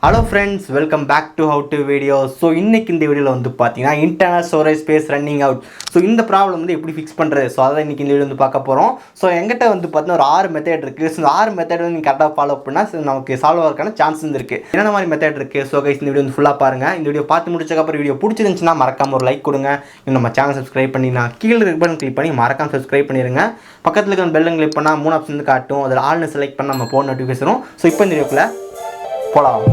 Hello friends, welcome back to how to video. So இன்றைக்கி இந்த வீடியோவில் வந்து பார்த்தீங்கன்னா internal storage space running out. So இந்த ப்ராப்ளம் வந்து எப்படி ஃபிக்ஸ் பண்ணுறது, ஸோ அதை இன்றைக்கி இந்த வீடியோ வந்து பார்க்க போகிறோம். ஸோ எங்கிட்ட வந்து பார்த்தீங்கன்னா ஒரு 6 மெத்தட் இருக்குது. ஸோ இந்த 6 மெத்தட் வந்து நீங்கள் கரெக்டாக ஃபாலோ பண்ணால் நமக்கு சால்வ் ஆகிறதுக்கான சான்ஸ் இருக்குது. என்னென்ன மாதிரி மெத்தட் இருக்குது? ஸோ கைஸ், இந்த வீடியோ வந்து ஃபுல்லாக பாருங்கள். இந்த வீடியோ பார்த்து முடிச்சக்கப்புறம் வீடியோ பிடிச்சிருந்துச்சுன்னா மறக்காம ஒரு லைக் கொடுங்க. நம்ம சேனல் சப்ஸ்கிரைப் பண்ணினா கீழே இருக்க பட்டன் கிளிக் பண்ணி மறக்காம சப்ஸ்கிரைப் பண்ணிடுங்க. பக்கத்தில் இருக்க பெல்லை கிளிக் பண்ணால் 3 ஆப்ஷன் வந்து காட்டும். அதில் ஆல்னு செலக்ட் பண்ணால் நம்ம போன் நோட்டிஃபிகேஷனும். ஸோ இப்போ இந்த வீடியோக்குள்ளே போகலாம்.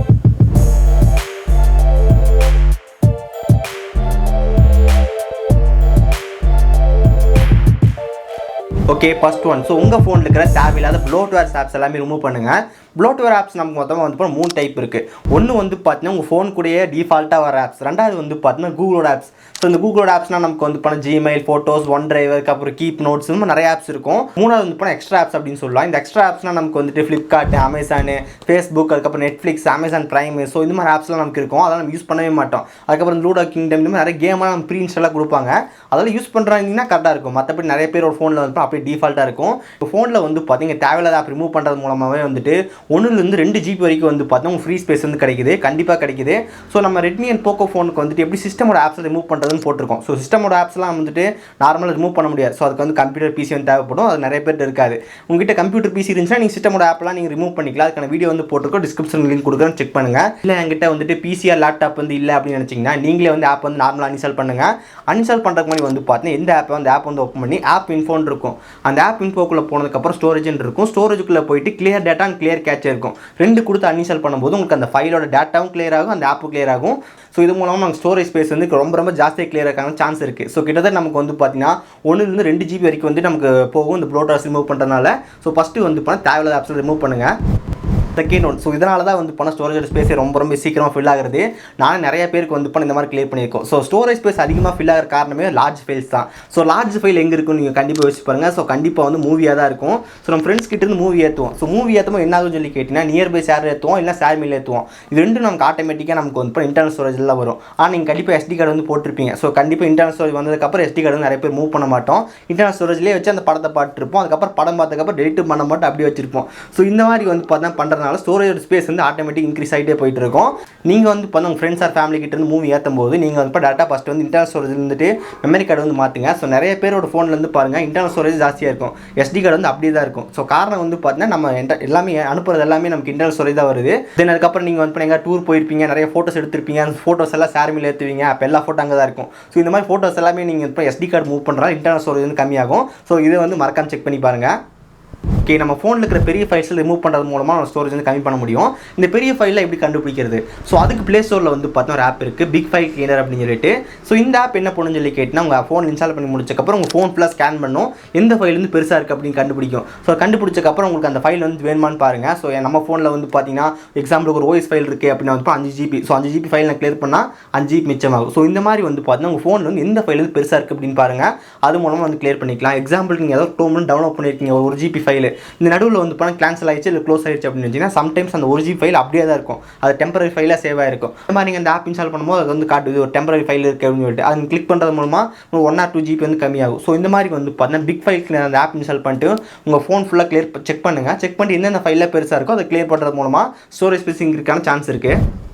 Okay, first one. ஸோ உங்கள் ஃபோனில் இருக்கிற தேவையில்லாத ப்ளோட்வேர் ஆப்ஸ் எல்லாமே ரிமூவ் பண்ணுங்கள். ப்ளோட்வேர் ஆப்ஸ் நமக்கு மொத்தமாக வந்து 3 டைப் இருக்குது. ஒன்று வந்து பார்த்தீங்கன்னா உங்கள் ஃபோன் கூடயே டிஃபால்ட்டாக வர ஆப்ஸ். ரெண்டாவது வந்து பார்த்தீங்கன்னா கூகுளோட ஆப்ஸ். ஸோ இந்த கூகுளோட ஆப்ஸ்னால் நமக்கு வந்து பண்ண ஜிமெயில், ஃபோட்டோஸ், ஒன் டிரைவருக்கு அப்புறம் கீப் நோட்ஸ், இந்த மாதிரி நிறைய ஆப்ஸ் இருக்கும். மூணாவது வந்து பண்ண எக்ஸ்ட்ரா ஆப்ஸ் அப்படின்னு சொல்லலாம். இந்த எக்ஸ்ட்ரா ஆப்ஸ்னால் நமக்கு வந்துட்டு ஃப்ளிப்கார்ட், அமேசானு, ஃபேஸ்புக், அதுக்கப்புறம் நெட்ஃப்ளிக்ஸ், அமேசான் பிரைம், ஸோ இந்த மாதிரி ஆப்ஸ்லாம் நமக்கு இருக்கும். அதெல்லாம் நம்ம யூஸ் பண்ணவே மாட்டோம். அதுக்கப்புறம் லூடோ கிங்டம், இந்த மாதிரி நிறைய கேமெல்லாம் நம்ம ப்ரீ இன்ஸ்டாலாக கொடுப்பாங்க. அதெல்லாம் யூஸ் பண்ணுறாங்கன்னா கரெக்டாக இருக்கும். மற்றபடி நிறைய பேர் ஒரு ஃபோனில் வந்து அப்படியே டிஃபால்ட்டாக இருக்கும். இப்போ ஃபோனில் வந்து பார்த்தீங்கன்னா தேவையில்லாத ஆப் ரிமூவ் பண்ணுறது மூலமாகவே வந்துட்டு 1லேருந்து 2 GB வரைக்கும் வந்து பார்த்தீங்கன்னா ஃப்ரீ ஸ்பேஸ் வந்து கிடைக்குது, கண்டிப்பாக கிடைக்குது. ஸோ நம்ம ரெட்மி அண்ட் போக்கோ ஃபோனுக்கு வந்துட்டு எப்படி சிஸ்டமோட ஆப்ஸை ரிமூவ் பண்ணுறதுன்னு போட்டிருக்கோம். ஸோ சிஸ்டமோட ஆப்ஸ்லாம் வந்துட்டு நார்மலாக ரிமூவ் பண்ண முடியாது. ஸோ அதுக்கு வந்து கம்ப்யூட்டர் பிசி வந்து தேவைப்படும். அது நிறைய பேர் இருக்காது. உங்ககிட்ட கம்ப்யூட்டர் பிசி இருந்துச்சுன்னா நீங்கள் சிஸ்டமோட ஆப்லாம் நீங்கள் ரிமூவ் பண்ணிக்கலாம். அதுக்கான வீடியோ வந்து போட்டிருக்கோம், டிஸ்கிரிப்ஷன் லிங்க் கொடுக்குறேன், செக் பண்ணுங்கள். இல்லை என்கிட்ட வந்துட்டு பிசிஆர் லேப்டாப் வந்து இல்லை அப்படின்னு நினச்சிங்கன்னா நீங்களே வந்து ஆப் வந்து நார்மலாக அன்இன்ஸ்டால் பண்ணுங்கள். அன்இன்ஸ்டால் பண்ணுறதுக்கு முன்னாடி வந்து பார்த்தீங்கன்னா எந்த ஆப் வந்து ஓப்பன் பண்ணி ஆப் இன்ஃபோன்னு இருக்கும். அந்த ஆப் இன்ஃபோக்குள்ளே போனதுக்கப்புறம் ஸ்டோரேஜ்னு இருக்கும். ஸ்டோரேஜுக்குள்ளே போயிட்டு clear data and clear catch இருக்கும். 2 கொடுத்து அன்இன்ஸ்டால் பண்ணும்போது உங்களுக்கு அந்த ஃபைலோட டேட்டாவும் கிளியர் ஆகும், அந்த ஆப்பும் கிளியர் ஆகும். ஸோ இது மூலமாக நமக்கு ஸ்டோரேஜ் ஸ்பேஸ் வந்து ரொம்ப ஜாஸ்தியாக கிளியர் ஆகான சான்ஸ் இருக்குது. ஸோ கிட்டத்தட்ட நமக்கு வந்து பார்த்தீங்கன்னா 1லேருந்து 2 GB வரைக்கும் வந்து நமக்கு போகும் இந்த ப்ளோட்வேர்ஸ் ரிமூவ் பண்ணுறதுனால. ஸோ ஃபஸ்ட்டு வந்து பண்ணால் தேவையில்லாத ஆப்ஸ் ரிமூவ் பண்ணுங்கள். Second one. ஸோ இதனால தான் வந்து பண்ண ஸ்டோரேஜ் ஸ்பேஸே ரொம்ப சீக்கிரமாக ஃபில் ஆகுறது. நான் நிறைய பேருக்கு வந்து பண்ண இந்த மாதிரி கிளியர் பண்ணியிருக்கோம். ஸோ ஸ்டோரேஜ் ஸ்பேஸ் அதிகமாக ஃபில் ஆகிற காரணமே லார்ஜ் ஃபைல்ஸ் தான். ஸோ லார்ஜ் ஃபைல் எங்கே இருக்குன்னு நீங்கள் கண்டிப்பாக யோசிச்சு பாருங்கள். ஸோ கண்டிப்பாக வந்து மூவியாக தான் இருக்கும். ஸோ நம்ம ஃப்ரெண்ட்ஸ் கிட்டேருந்து மூவி ஏற்றுவோம். ஸோ மூவி ஏற்றும்போது என்ன ஆகும்னு சொல்லி கேட்டிங்கன்னா நியர்பை ஷேர் ஏற்றுவோம், இல்லை ஷேர் மில் ஏற்றுவோம். இது ரெண்டும் நமக்கு ஆட்டோமேட்டிக்காக நமக்கு வந்து இன்டர்னல் ஸ்டோரேஜில் வரும். ஆனால் நீங்கள் கண்டிப்பாக SD கார்டு வந்து போட்டிருப்பீங்க. ஸோ கண்டிப்பாக இன்டர்னல் ஸ்டோரேஜ் வந்ததுக்கப்புறம் SD கார்டு வந்து நிறைய பேர் மூவ் பண்ண மாட்டோம். இன்டர்னல் ஸ்டோரேஜ்லேயே வச்சு அந்த படத்தை பார்த்துருப்போம். அதுக்கப்புறம் படம் பார்த்ததுக்கப்புறம் டெலிட் பண்ண மாட்டோம், அப்படியே வச்சிருப்போம். ஸோ இந்த மாதிரி வந்து பார்த்தா பண்ணுறதுனால ஸ்டோரேஜ் ஸ்பேஸ் வந்து ஆட்டோமேட்டிக் இன்க்ரீஸ் ஆகிட்டே போயிட்டு இருக்கும். நீங்கள் வந்து இப்போ உங்கள் ஃப்ரெண்ட்ஸ் ஆர் ஃபேமிலி கிட்ட இருந்து மூவி ஏற்றும் போது நீங்கள் வந்து இப்போ டேட்டா ஃபஸ்ட்டு வந்து இன்டர்னல் ஸ்டோரேஜ் இருந்துட்டு மெமரி கார்டு வந்து மாற்றுங்க. ஸோ நிறைய பேரோட ஃபோன்லேருந்து பாருங்கள் இன்டர்னல் ஸ்டோரேஜ் ஜாஸ்தியாக இருக்கும், SD கார்டு வந்து அப்படியே தான் இருக்கும். ஸோ காரணம் வந்து பார்த்தீங்கன்னா நம்ம எல்லாமே அனுப்புறது எல்லாமே நமக்கு இன்டர்னல் ஸ்டோரேஜ் தான் வருது. தென் அதுக்கப்புறம் நீங்கள் வந்து எங்கள் டூர் போயிருப்பீங்க, நிறைய ஃபோட்டோஸ் எடுத்திருப்பீங்க, அந்த ஃபோட்டோஸ் எல்லாம் ஷேர் மில் ஏற்றுவீங்க, அப்போ எல்லா ஃபோட்டோ அங்கே தான் இருக்கும். ஸோ இந்த மாதிரி ஃபோட்டோஸ் எல்லாமே நீங்கள் இப்போ SD கார்டு மூவ் பண்ணுறா இன்டர்னல் ஸ்டோரேஜ் வந்து கம்மியாகும். ஸோ இதை வந்து மறக்காம செக் பண்ணி பாருங்கள். ஓகே, நம்ம ஃபோனில் இருக்கிற பெரிய ஃபைல்ஸ் ரிமூவ் பண்ணுறது மூலமாக நம்ம ஸ்டோரேஜ் வந்து கம்மி பண்ண முடியும். இந்த பெரிய ஃபைலில் எப்படி கண்டுபிடிக்கிறது? ஸோ அதுக்கு ப்ளே ஸ்டோரில் வந்து பார்த்தா ஒரு ஆப் இருக்குது, பிக் ஃபைல் கிளீனர் அப்படின்னு சொல்லிட்டு. ஸோ இந்த ஆப் என்ன பண்ணுன்னு சொல்லி கேட்டிங்கன்னா உங்கள் ஃபோன் இன்ஸ்டால் பண்ணி முடிச்சக்கப்புறம் உங்கள் ஃபோன் ஃபுல்லாக ஸ்கேன் பண்ணும், எந்த ஃபைல் வந்து பெருசாக இருக்குது அப்படின்னு கண்டுபிடிக்கும். ஸோ கண்டுபிடிச்சக்கப்புறம் உங்களுக்கு அந்த ஃபைல் வந்து வேணுமான்னு பாருங்கள். ஸோ நம்ம ஃபோனில் வந்து பார்த்தீங்கன்னா எக்ஸாம்பிளுக்கு ஒரு OS ஃபைல் இருக்குது அப்படின்னா வந்து 5 GB. ஸோ 5 GB ஃபைல் நான் கிளியர் பண்ணால் 5 GB மிச்சமாகும். ஸோ இந்த மாதிரி வந்து பார்த்தீங்கன்னா உங்கள் ஃபோனில் வந்து எந்த ஃபைல் வந்து பெருசாக இருக்குது அப்படின்னு பாருங்கள். அது மூலமாக வந்து கிளியர் பண்ணிக்கலாம். எக்ஸாம்பிளுக்கு நீங்கள் ஏதாவது 2 மந்த் டவுன்லோட் பண்ணியிருக்கீங்க ஒரு GB ஃபைல், இந்த நடுவில் வந்து பண்ண கேன்சல் ஆயிடுச்சு இல்லை க்ளோஸ் ஆயிடுச்சு அப்படின்னு வச்சிங்கன்னா சம்டைம்ஸ் அந்த 1 GB ஃபைல் அப்படியே தான் இருக்கும், அது டெம்பரரி ஃபைலாக சேவ் ஆகிருக்கும். இந்த மாதிரி நீங்கள் அந்த ஆப் இன்ஸ்டால் பண்ணும்போது அது வந்து காட்டுது ஒரு டெம்பரரி ஃபைல் இருக்குது அப்படின்னு சொல்லிட்டு. அது கிளிக் பண்ணுறது மூலமாக 1 or 2 GB வந்து கம்மியாகும். ஸோ இந்த மாதிரி வந்து பார்த்தீங்கன்னா பிக் ஃபைல் அந்த ஆப் இன்ஸ்டால் பண்ணிட்டு உங்கள் ஃபோன் ஃபுல்லாக கிளியர் செக் பண்ணுங்கள். செக் பண்ணிட்டு எந்தெந்த ஃபைலில் பெருசாக இருக்கோ அதை கிளியர் பண்ணுறது மூலமாக ஸ்டோரேஜ் ஸ்பேஸ் இருக்கான சான்ஸ் இருக்குது.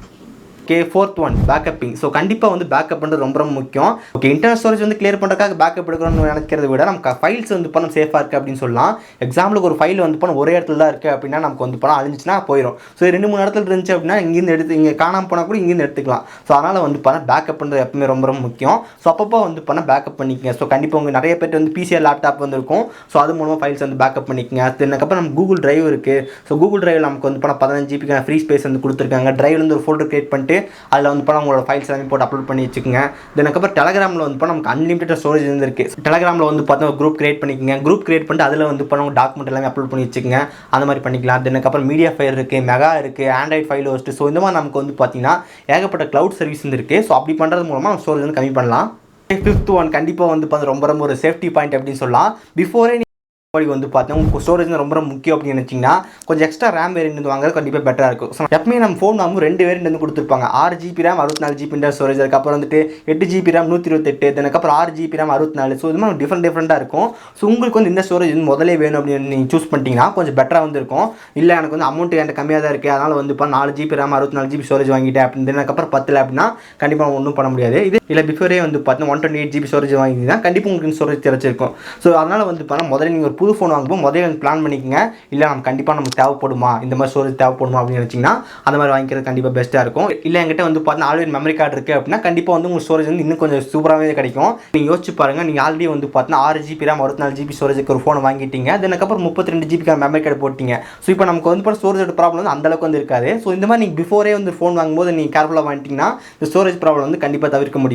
ஓகே, ஃபோர்த் ஒன் பேக்கப்பிங். ஸோ கண்டிப்பாக வந்து பேக்கப் பண்ணுறது ரொம்ப முக்கியம். ஓகே, இன்டர்னல் ஸ்டோரேஜ் வந்து கிளியர் பண்ணுறதுக்காக பேக்கப் எடுக்கணும்னு நினைக்கிறத விட நமக்கு ஃபைல்ஸ் வந்து பண்ண சேஃபாக இருக்குது அப்படின்னு சொல்லலாம். எக்ஸாம்பிளுக்கு ஒரு ஃபைல் வந்து பண்ண ஒரே இடத்துல தான் இருக்குது அப்படின்னா நமக்கு வந்து பணம் அழிஞ்சிச்சுன்னா போயிடும். ஸோ 2-3 இடத்துல இருந்துச்சு அப்படின்னா இங்கேருந்து எடுத்து இங்கே காணாமல் போனால் கூட இங்கேருந்து எடுத்துக்கலாம். ஸோ அதனால் வந்து பண்ண பேக்கப் பண்ணுறது எப்பவுமே ரொம்ப முக்கியம். ஸோ அப்பப்போ வந்து பண்ண பேக்கப் பண்ணிக்கங்க. ஸோ கண்டிப்பாக உங்கள் நிறைய பேர் வந்து பிசிஆர் லேப்டாப் வந்து இருக்கும். ஸோ அது மூலமாக ஃபைல்ஸ் வந்து பேக்கப் பண்ணிக்கங்க. அதுக்கப்புறம் நம்ம கூகுள் டிரைவ் இருக்குது. ஸோ கூகுள் டிரைவில் நமக்கு வந்து பண்ண 15 GB ஃப்ரீ ஸ்பேஸ் வந்து கொடுத்துருக்காங்க. டிரைவ்லேருந்து ஒரு ஃபோல்டர் கிரியேட் பண்ணிட்டு அதில் வந்து உங்களோட ஃபைல்ஸ் எல்லாமே போட்டு அப்லோட் பண்ணி வச்சுக்கோங்க. அதுக்கப்புறம் டெலகிராமில் வந்து நமக்கு அன்லிமிட்டட் ஸ்டோரேஜ் இருந்திருக்கு. டெலகிராமில் வந்து பார்த்தா ஒரு குரூப் கிரியேட் பண்ணிக்கோங்க. குரூப் கிரியேட் பண்ணிட்டு அதில் வந்து உங்கள் டாக்குமெண்ட் எல்லாமே அப்லோட் பண்ணி வச்சுக்கோங்க. அந்த மாதிரி பண்ணிக்கலாம். அதுக்கப்புறம் மீடியா ஃபைல் இருக்குது, மெகா இருக்குது, ஆண்ட்ராய்ட் ஃபைல் ஹோஸ்ட். ஸோ இந்த மாதிரி நமக்கு வந்து பார்த்தீங்கன்னா ஏகப்பட்ட க்ளவுட் சர்வீஸ் இருக்குது. ஸோ அப்படி பண்ணுறது மூலமாக ஸ்டோரேஜ் வந்து கம்மி பண்ணலாம். 5th ஒன் கண்டிப்பாக வந்து ரொம்ப ஒரு சேஃப்டி பாயிண்ட் அப்படின்னு சொல்லலாம். பிஃபோரே வந்து பார்த்தீங்கன்னா உங்களுக்கு ஸ்டோரேஜ் ரொம்ப முக்கியம் அப்படின்னு நினச்சிங்கன்னா கொஞ்சம் எக்ஸ்ட்ரா ரேம் வேரியன்ட் வாங்குறது கண்டிப்பாக பெட்டராக இருக்கும். ஸோ எப்பவுமே நம்ம ஃபோன் வாங்கும் 2 வேரியன்ட் வந்து கொடுத்துருப்பாங்க. 6 GB ரேம் 64 GB ஸ்டோரேஜ், அதுக்கப்புறம் வந்துட்டு 8 GB ரேம் 128, அதுக்கப்புறம் 6 GB ரேம் 64. ஸோ இது மாதிரி டிஃப்ரெண்ட்டாக இருக்கும். ஸோ உங்களுக்கு வந்து இந்த ஸ்டோரேஜ் வந்து முதலே வேணும் அப்படின்னு நீங்கள் சூஸ் பண்ணிட்டீங்கன்னா கொஞ்சம் பெட்டராக வந்து இருக்கும். இல்லை எனக்கு வந்து அமௌண்ட் என்கிட்ட கம்மியாக தான் இருக்குது, அதனால் வந்து இப்போ 4 GB ரேம் 64 GB ஸ்டோரேஜ் வாங்கிட்டேன் அப்படின்னு அதுக்கப்புறம் 10 அப்படின்னா கண்டிப்பாக ஒன்றும் பண்ண முடியாது. இது இல்லை பிஃபோரே வந்து பார்த்தீங்கன்னா 128 GB ஸ்டோரேஜ் வாங்கிட்டீங்கன்னா கண்டிப்பாக உங்களுக்கு ஸ்டோரேஜ் கிடைச்சிருக்கும். ஸோ அதனால் வந்து பார்த்தா முதல்ல நீங்கள் ஒரு புது ஃபோன் வாங்கும்போது முதல்ல பிளான் பண்ணிக்கங்க. இல்லை நம்ம கண்டிப்பாக நமக்கு தேவைப்படுமா, இந்த மாதிரி ஸ்டோரேஜ் தேவைப்படுமா அப்படின்னு நினச்சிங்கன்னா அந்த மாதிரி வாங்கிக்கிறது கண்டிப்பாக பெஸ்ட்டாக இருக்கும். இல்லை என்கிட்ட வந்து பார்த்தீங்கன்னா ஆல்ரெடி மெமரி கார்டு இருக்குது அப்படின்னா கண்டிப்பாக வந்து உங்கள் ஸ்டோரேஜ் வந்து இன்னும் கொஞ்சம் சூப்பராகவே கிடைக்கும். நீங்கள் யோசிச்சு பாருங்கள், நீங்கள் ஆல்ரெடி வந்து பார்த்தீங்கன்னா 6 GB ரேம் 64 GB ஸ்டோரேஜுக்கு ஒரு ஃபோன் வாங்கிட்டீங்க, அதுக்கப்புறம் 32 GB மெமரி கார்டு போட்டிங்க. ஸோ இப்போ நமக்கு வந்து இப்போ ஸ்டோரேஜோட ப்ராப்ளம் வந்து அந்தளவுக்கு வந்து இருக்காது. ஸோ இந்த மாதிரி நீங்கள் பிஃபோரே வந்து ஃபோன் வாங்கும்போது நீங்கள் கேர்ஃபுல்லாக வாங்கிட்டீங்கன்னா இந்த ஸ்டோரேஜ் ப்ராப்ளம் வந்து கண்டிப்பாக தவிர்க்க முடியும்.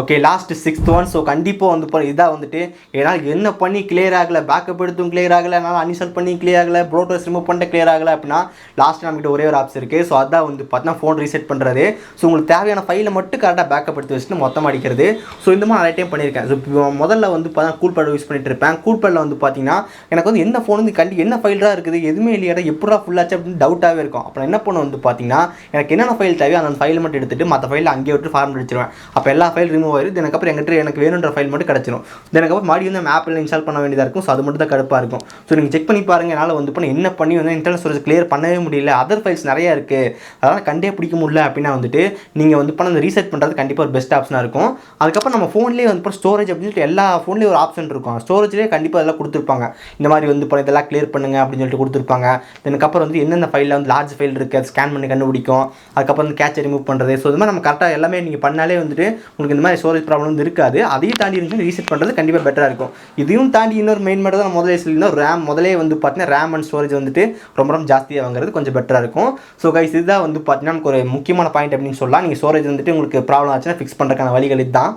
Okay, last 6th one. So கண்டிப்பாக வந்து இதாக வந்துட்டு என்னால் என்ன பண்ணி கிளியர் ஆகலை, பேக்கப் எடுத்தும் கிளியர் ஆகலை, என்னால் அன்இன்ஸ்டால் பண்ணி கிளியர் ஆகலை, ப்ளூடூத் ரிமூவ் பண்ணிட்டு கிளியர் ஆகலை அப்படின்னா லாஸ்ட் நம்மகிட்ட ஒரே ஒரு ஆப்ஸ் இருக்குது. ஸோ அதான் வந்து பார்த்தீங்கன்னா ஃபோன் ரீசெட் பண்ணுறது. ஸோ உங்களுக்கு தேவையான ஃபைலை மட்டும் கரெக்டாக பேக்கப் எடுத்து வச்சுட்டு மொத்தமாக அடிக்கிறது. ஸோ இந்த மாதிரி நிறைய டைம் பண்ணியிருக்கேன். ஸோ முதல்ல வந்து பார்த்தீங்கன்னா கூல்பேட் யூஸ் பண்ணிட்டு இருப்பேன். கூல்பேடில் வந்து பார்த்தீங்கன்னா எனக்கு வந்து என்ன ஃபோன் வந்து என்ன ஃபைலாக இருக்குது, எதுவுமே இல்லையா, எப்படா ஃபுல்லாச்சு அப்படின்னு டவுட்டாகவே இருக்கும். அப்புறம் என்ன பண்ண வந்து பார்த்தீங்கன்னா எனக்கு என்னென்ன ஃபைல் தேவையோ அந்த ஃபைலை மட்டும் எடுத்துகிட்டு மற்ற ஃபைலில் அங்கேயே விட்டு ஃபார்மெட் வச்சிருவேன். அப்போ எல்லா ஃபைல் ரிமூவ் ஆயிடுது. எனக்கு வேணுன்ற ஃபைல் மட்டும் கிடச்சிடும். அதுக்கப்புறம் மறுபடியும் வந்து ஆப்பில் இன்ஸ்டால் பண்ண வேண்டியதாக இருக்கும். ஸோ அது மட்டும் தான் கடுப்பாக இருக்கும். ஸோ நீங்கள் செக் பண்ணி பாருங்கள். என்னால் வந்து என்ன பண்ணி வந்து இன்டர்னல் ஸ்டோரேஜ் கிளியர் பண்ணவே முடியல, அதர் ஃபைல்ஸ் நிறையா இருக்குது, அதனால் கண்டே பிடிக்க முடியல அப்படின்னா வந்துட்டு நீங்கள் வந்து அந்த ரீசெட் பண்ணுறது கண்டிப்பாக ஒரு பெஸ்ட் ஆப்ஷனாக இருக்கும். அதுக்கப்புறம் நம்ம ஃபோன்லேயே வந்து ஸ்டோரேஜ் அப்படின்னு சொல்லிட்டு எல்லா ஃபோன்லேயும் ஒரு ஆப்ஷன் இருக்கும். ஸ்டோரேஜ்லேயே கண்டிப்பாக அதெல்லாம் கொடுத்துருப்பாங்க. இந்த மாதிரி வந்து இதெல்லாம் கிளியர் பண்ணுங்க அப்படின்னு சொல்லிட்டு கொடுத்துருப்பாங்க. அதுக்கப்புறம் வந்து எந்தெந்த ஃபைலில் வந்து லார்ஜ் ஃபைல் இருக்குது அது ஸ்கேன் பண்ணி கண்டுபிடிக்கும். அதுக்கப்புறம் வந்து கேட்சை ரிமூவ் பண்ணுறது. ஸோ இது மாதிரி நம்ம கரெக்டாக எல்லாமே நீங்கள் பண்ணாலே வந்துட்டு உங்களுக்கு இந்த மாதிரி ஸ்டோரேஜ் ப்ராப்ளம் வந்து இருக்காது. அதையும் தாண்டி இருந்துச்சு ரீசெட் பண்ணுறது கண்டிப்பாக பெட்டராக இருக்கும். இதையும் தாண்டி இன்னொரு மெயின் மேட்டர் தான் முதலே சொல்லியிருந்தோம், ரேம். முதலே வந்து பார்த்தீங்கன்னா ரேம் அண்ட் ஸ்டோரேஜ் வந்துட்டு ரொம்ப ஜாஸ்தியாக வாங்குறது கொஞ்சம் பெட்டராக இருக்கும். ஸோ கைஸ் இதுதான் வந்து பார்த்தீங்கன்னா நமக்கு ஒரு முக்கியமான பாயிண்ட் அப்படின்னு சொல்லலாம். நீங்கள் ஸ்டோரேஜ் வந்துட்டு உங்களுக்கு ப்ராப்ளம் ஆச்சுன்னா ஃபிக்ஸ் பண்ணுறதுக்கான வழிகள் இதுதான்.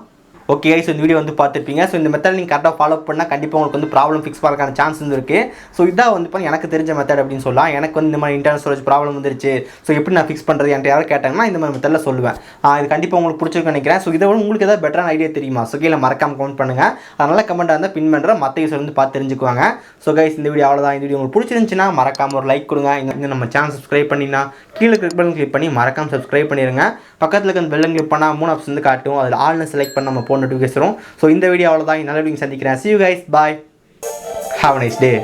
ஓகே ஸோ இந்த வீடியோ வந்து பார்த்துருப்பீங்க. ஸோ இந்த மெத்தட் நீங்கள் கரெக்டாக ஃபாலோ பண்ணால் கண்டிப்பாக உங்களுக்கு வந்து ப்ராப்ளம் ஃபிக்ஸ் பண்ணுறதுக்கான சான்ஸ் வந்து இருக்குது. ஸோ இதான் வந்து எனக்கு தெரிஞ்ச மெத்தட் அப்படின்னு சொல்லலாம். எனக்கு வந்து இந்த மாதிரி இன்டர்னல் ஸ்டோரேஜ் ப்ராப்ளம் வந்துருச்சு, ஸோ எப்படி நான் ஃபிக்ஸ் பண்ணுறது என்கிட்ட யாரும் கேட்டாங்கன்னா இந்த மாதிரி மெத்தடில் சொல்லுவேன். இது கண்டிப்பாக உங்களுக்கு பிடிச்சிருக்குன்னு நினைக்கிறேன். ஸோ இதை உங்களுக்கு ஏதாவது பெட்டரான ஐடியா தெரியுமா? ஸோ கீழே மறக்காம கமெண்ட் பண்ணுங்கள். அதனால் கமெண்ட்டாக இருந்தால் பின் பண்ணுற மற்ற யூஸர் வந்து பார்த்து தெரிஞ்சுக்குவாங்க. ஸோ கைஸ் இந்த வீடியோ அவ்வளோதான். இந்த வீடியோ உங்களுக்கு பிடிச்சிருந்துச்சுன்னா மறக்காம ஒரு லைக் கொடுங்க. இங்கே நம்ம சேனல் சப்ஸ்கிரைப் பண்ணினா கீழே கிளிக் பண்ணி மறக்காம சப்ஸ்கிரைப் பண்ணிடுங்க. பக்கத்தில் இருக்க பெல் கிளிக் பண்ணால் 3 ஆப்ஷன் வந்து காட்டும். அதில் ஆல்னு செலக்ட் பண்ணி நம்ம போன் நோட்டிஃபிகேஷன் வரும். ஸோ இந்த வீடியோ அவ்வளோதான். நல்ல வீடியோ சந்திக்கிறேன். See you guys. Bye. Have a nice day.